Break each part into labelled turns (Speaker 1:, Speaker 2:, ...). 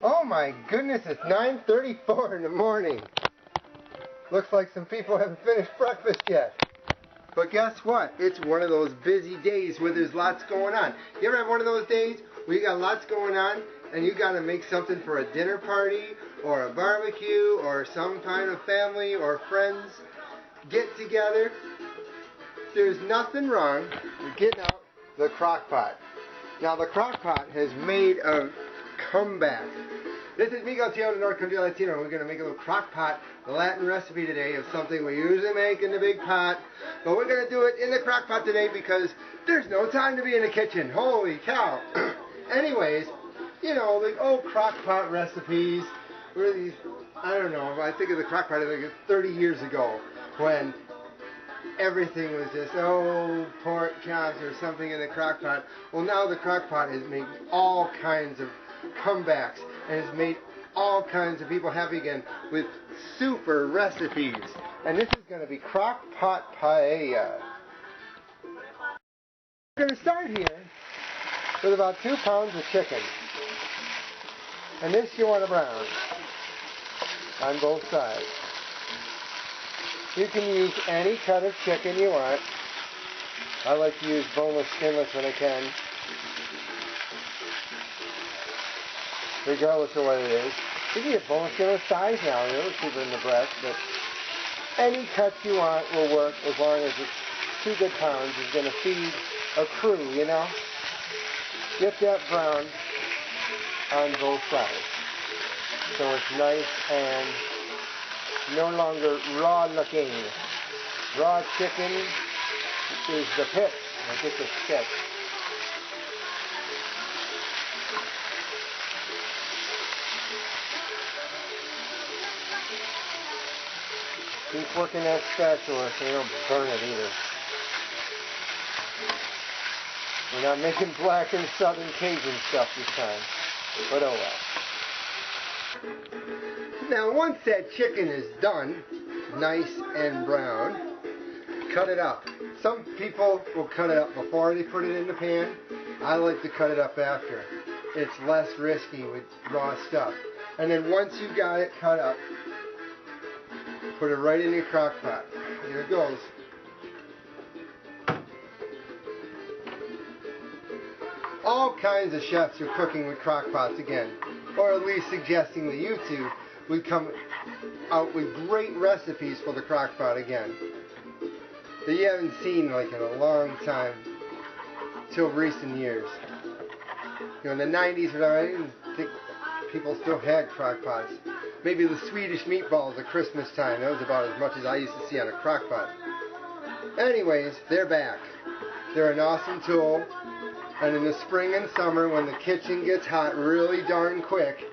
Speaker 1: Oh my goodness, it's 9:34 in the morning. Looks like some people haven't finished breakfast yet. But guess what? It's one of those busy days where there's lots going on. You ever have one of those days where you got lots going on and you got to make something for a dinner party or a barbecue or some kind of family or friends get together? There's nothing wrong with getting out the crock pot. Now the crock pot has made a comeback. This is Migueltio, the North Country Latino. We're going to make a little crock pot Latin recipe today of something we usually make in the big pot. But we're going to do it in the crock pot today because there's no time to be in the kitchen. Holy cow. Anyways, you know, like old crock pot recipes. Were these, I don't know, I think of the crock pot like 30 years ago when everything was just, pork chops or something in the crock pot. Well, now the crock pot has made all kinds of comebacks and has made all kinds of people happy again with super recipes. And this is going to be crock pot paella. We're going to start here with about 2 pounds of chicken. And this you want to brown on both sides. You can use any cut of chicken you want. I like to use boneless, skinless when I can, regardless of what it is. You can get boneless, skinless thighs now, a little cheaper than the breast, but any cut you want will work as long as it's 2 good pounds. It's going to feed a crew, you know. Get that brown on both sides so it's nice and no longer raw looking. Raw chicken is the pit. I get the sketch. Keep working that spatula so you don't burn it either. We're not making black and southern Cajun stuff this time. But oh well. Now once that chicken is done, nice and brown, cut it up. Some people will cut it up before they put it in the pan. I like to cut it up after. It's less risky with raw stuff. And then once you got it cut up, put it right in your crock pot. Here it goes. All kinds of chefs are cooking with crock pots again, or at least suggesting that you two would come out with great recipes for the crock pot again that you haven't seen like in a long time, till recent years. You know, in the 90s, I didn't think people still had crock pots. Maybe the Swedish meatballs at Christmas time. That was about as much as I used to see on a crock pot. Anyways, they're back. They're an awesome tool. And in the spring and summer, when the kitchen gets hot really darn quick,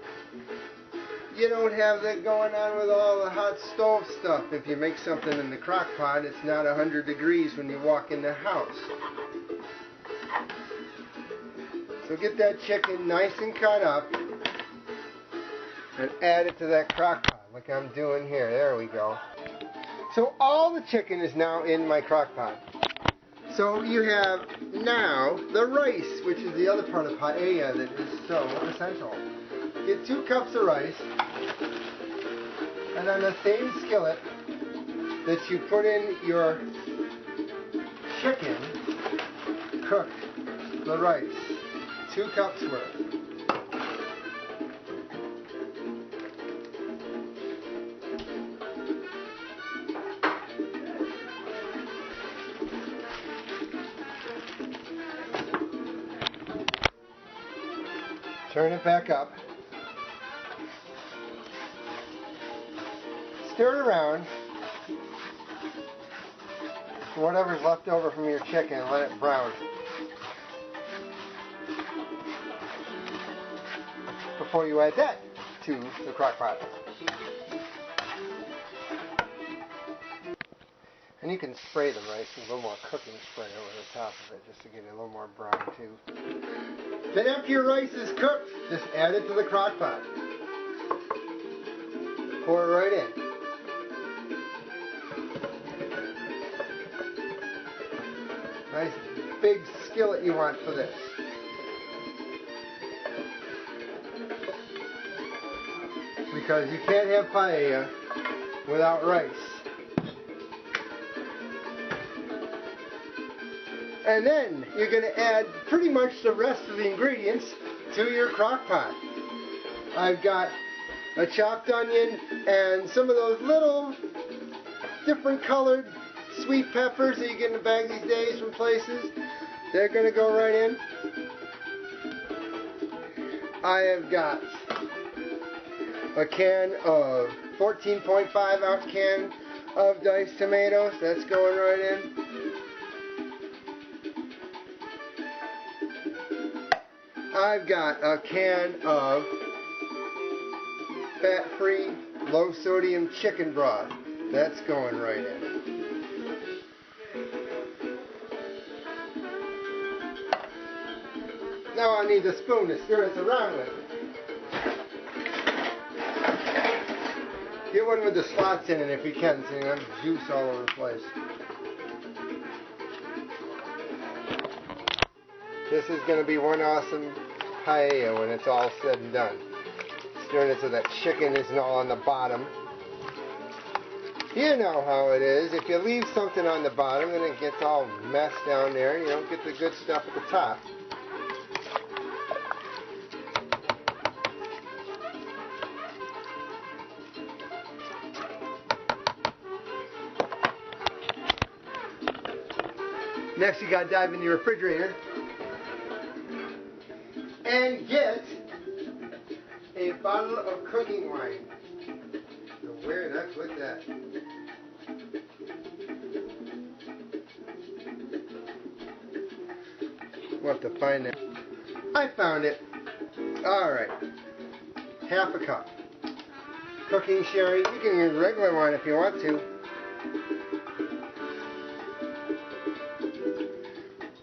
Speaker 1: you don't have that going on with all the hot stove stuff. If you make something in the crock pot, it's not 100 degrees when you walk in the house. So get that chicken nice and cut up and add it to that crock pot like I'm doing here. There we go. So all the chicken is now in my crock pot. So you have now the rice, which is the other part of paella that is so essential. Get 2 cups of rice, and on the same skillet that you put in your chicken, cook the rice. 2 cups worth. Turn it back up. Stir it around. Whatever's left over from your chicken, let it brown. Before you add that to the crock pot. And you can spray the rice with a little more cooking spray over the top of it just to get it a little more brown too. Then after your rice is cooked, just add it to the crock pot. Pour it right in. Nice big skillet you want for this. because you can't have paella without rice. And then you're going to add pretty much the rest of the ingredients to your crock pot. I've got a chopped onion and some of those little different colored sweet peppers that you get in a bag these days from places. They're going to go right in. I have got a can of 14.5 ounce can of diced tomatoes. That's going right in. I've got a can of fat-free, low-sodium chicken broth. That's going right in. Now I need a spoon to stir this around with. Get one with the slots in it if you can, so you don't have juice all over the place. This is going to be one awesome paella when it's all said and done. Stirring it so that chicken isn't all on the bottom. You know how it is. If you leave something on the bottom, then it gets all messed down there and you don't get the good stuff at the top. Next, you got to dive in your refrigerator and get a bottle of cooking wine. So where did I put that? We'll have to find it. I found it. Alright. Half a cup. Cooking sherry. You can use regular wine if you want to.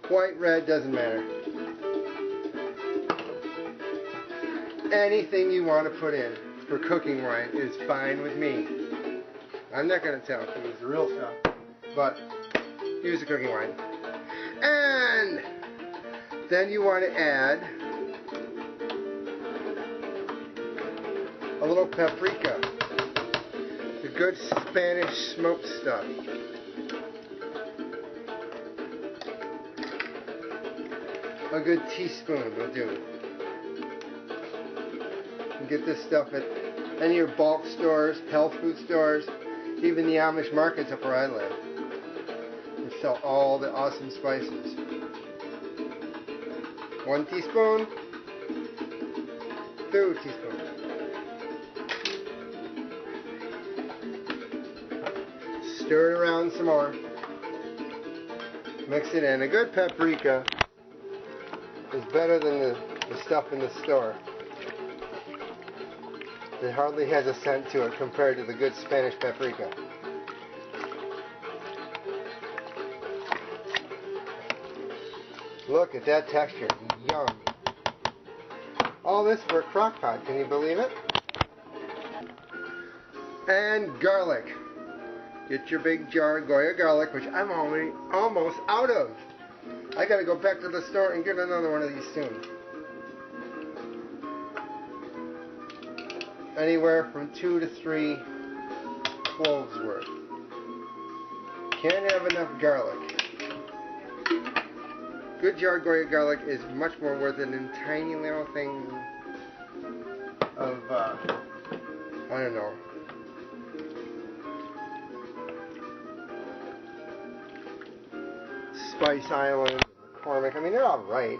Speaker 1: White, red, doesn't matter. Anything you want to put in for cooking wine is fine with me. I'm not going to tell if it's the real stuff, but use the cooking wine. And then you want to add a little paprika, the good Spanish smoked stuff. A good teaspoon will do. You can get this stuff at any of your bulk stores, health food stores, even the Amish markets up where I live. They sell all the awesome spices. 1 teaspoon, 2 teaspoons. Stir it around some more. Mix it in. A good paprika is better than the stuff in the store. It hardly has a scent to it compared to the good Spanish paprika. Look at that texture. Yum. All this for a crock pot. Can you believe it? And garlic. Get your big jar of Goya garlic, which I'm almost out of. I gotta go back to the store and get another one of these soon. Anywhere from 2 to 3 cloves worth. Can't have enough garlic. Good jar of Goya garlic is much more worth it than tiny little things of, I don't know. Spice Island, McCormick. I mean, they're alright.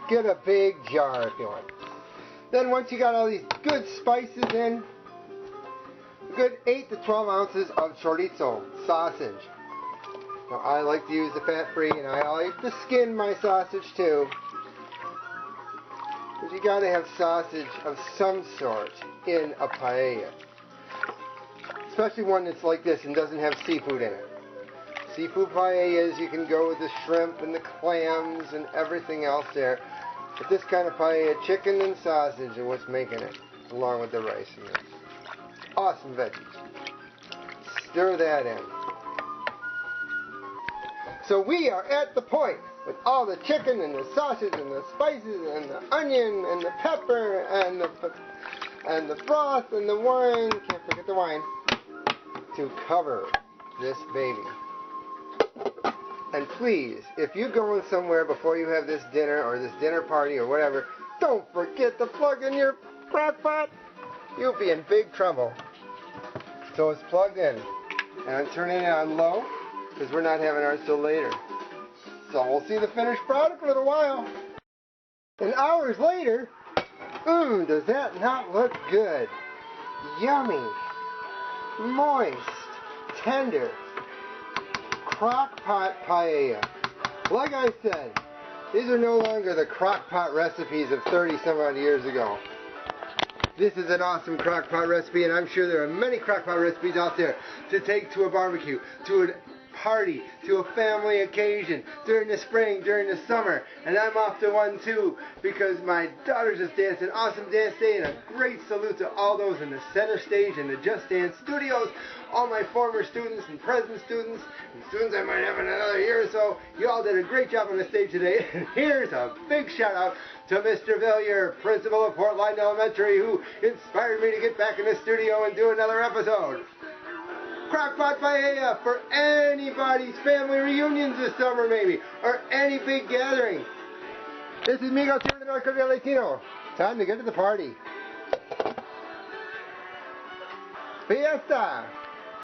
Speaker 1: Get a big jar if you want. Then once you got all these good spices in, a good 8 to 12 ounces of chorizo, sausage. Now, I like to use the fat-free, and I like to skin my sausage too. Because you got to have sausage of some sort in a paella. Especially one that's like this and doesn't have seafood in it. Seafood paellas, you can go with the shrimp and the clams and everything else there. But this kind of paella, chicken and sausage are what's making it, along with the rice and the awesome veggies. Stir that in. So we are at the point with all the chicken and the sausage and the spices and the onion and the pepper and the and the broth and the wine, can't forget the wine, to cover this baby. And please, if you're going somewhere before you have this dinner or this dinner party or whatever, don't forget to plug in your crock pot. You'll be in big trouble. So it's plugged in. And I'm turning it on low because we're not having ours till later. So we'll see the finished product in a little while. And hours later, does that not look good? Yummy, moist, tender, crock pot paella. Like I said, these are no longer the crock pot recipes of 30 some odd years ago. This is an awesome crock pot recipe, and I'm sure there are many crock pot recipes out there to take to a barbecue, to a party, to a family occasion, during the spring, during the summer. And I'm off to one too, because my daughter just danced an awesome dance day, and a great salute to all those in the center stage and the Just Dance studios, all my former students and present students, and students I might have in another year or so. You all did a great job on the stage today. And here's a big shout out to Mr. Villier, principal of Port Line Elementary, who inspired me to get back in the studio and do another episode. Crockpot paella for anybody's family reunions this summer, maybe, or any big gathering. This is Migueltio, the North Korea Latino. Time to get to the party. Fiesta!